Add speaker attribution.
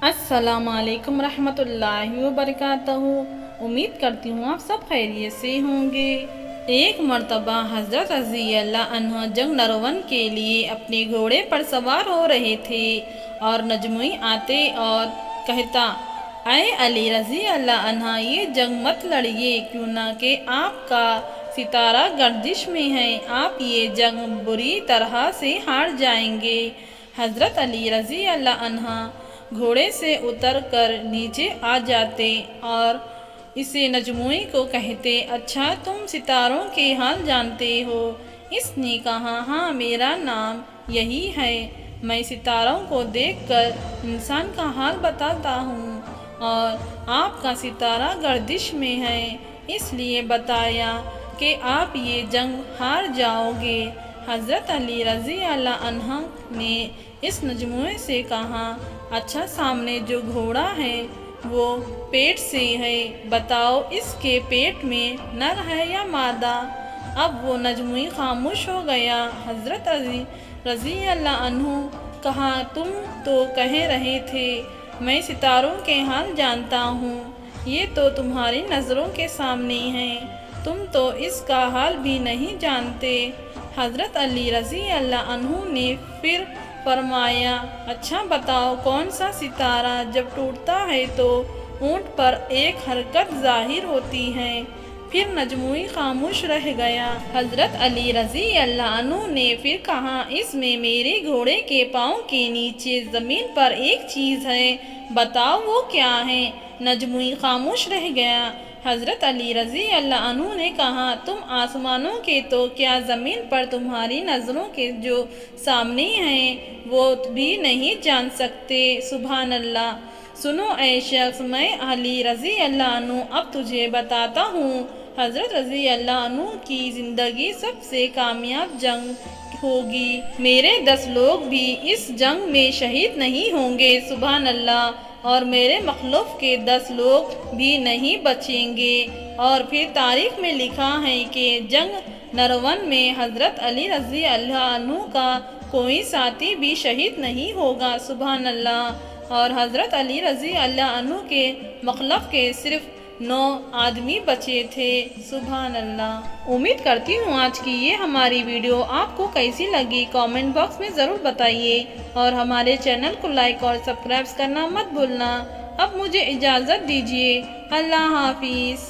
Speaker 1: السلام علیکم رحمۃ اللہ وبرکاتہ۔ امید کرتی ہوں آپ سب خیریت سے ہوں گے۔ ایک مرتبہ حضرت رضی اللہ عنہ جنگ نرون کے لیے اپنے گھوڑے پر سوار ہو رہے تھے اور نجموئی آتے اور کہتا، اے علی رضی اللہ عنہ، یہ جنگ مت لڑیے، کیوں نہ کہ آپ کا ستارہ گردش میں ہے، آپ یہ جنگ بری طرح سے ہار جائیں گے۔ حضرت علی رضی اللہ عنہ گھوڑے سے اتر کر نیچے آ جاتے اور اسے نجموئی کو کہتے، اچھا تم ستاروں کے حال جانتے ہو؟ اس نے کہا، ہاں میرا نام یہی ہے، میں ستاروں کو دیکھ کر انسان کا حال بتاتا ہوں، اور آپ کا ستارہ گردش میں ہے، اس لیے بتایا کہ آپ یہ جنگ ہار جاؤ گے۔ حضرت علی رضی اللہ عنہ نے اس نجموئی سے کہا، اچھا سامنے جو گھوڑا ہے وہ پیٹ سے ہے، بتاؤ اس کے پیٹ میں نر ہے یا مادہ؟ اب وہ نجموئی خاموش ہو گیا۔ حضرت علی رضی اللہ عنہ کہا، تم تو کہہ رہے تھے میں ستاروں کے حال جانتا ہوں، یہ تو تمہاری نظروں کے سامنے ہے، تم تو اس کا حال بھی نہیں جانتے۔ حضرت علی رضی اللہ عنہ نے پھر فرمایا، اچھا بتاؤ کون سا ستارہ جب ٹوٹتا ہے تو اونٹ پر ایک حرکت ظاہر ہوتی ہے؟ پھر نجموئی خاموش رہ گیا۔ حضرت علی رضی اللہ عنہ نے پھر کہا، اس میں میرے گھوڑے کے پاؤں کے نیچے زمین پر ایک چیز ہے، بتاؤ وہ کیا ہے؟ نجموئی خاموش رہ گیا۔ حضرت علی رضی اللہ عنہ نے کہا، تم آسمانوں کے تو کیا زمین پر تمہاری نظروں کے جو سامنے ہیں وہ بھی نہیں جان سکتے؟ سبحان اللہ! سنو اے شخص، میں علی رضی اللہ عنہ اب تجھے بتاتا ہوں، حضرت رضی اللہ عنہ کی زندگی سب سے کامیاب جنگ ہوگی، میرے 10 لوگ بھی اس جنگ میں شہید نہیں ہوں گے، سبحان اللہ، اور میرے مخلوق کے 10 لوگ بھی نہیں بچیں گے۔ اور پھر تاریخ میں لکھا ہے کہ جنگ نرون میں حضرت علی رضی اللہ عنہ کا کوئی ساتھی بھی شہید نہیں ہوگا، سبحان اللہ، اور حضرت علی رضی اللہ عنہ کے مخلوق کے صرف 9 آدمی بچے تھے، سبحان اللہ۔ امید کرتی ہوں آج کی یہ ہماری ویڈیو آپ کو کیسی لگی، کامنٹ باکس میں ضرور بتائیے، اور ہمارے چینل کو لائک اور سبسکرائب کرنا مت بھولنا۔ اب مجھے اجازت دیجیے، اللہ حافظ۔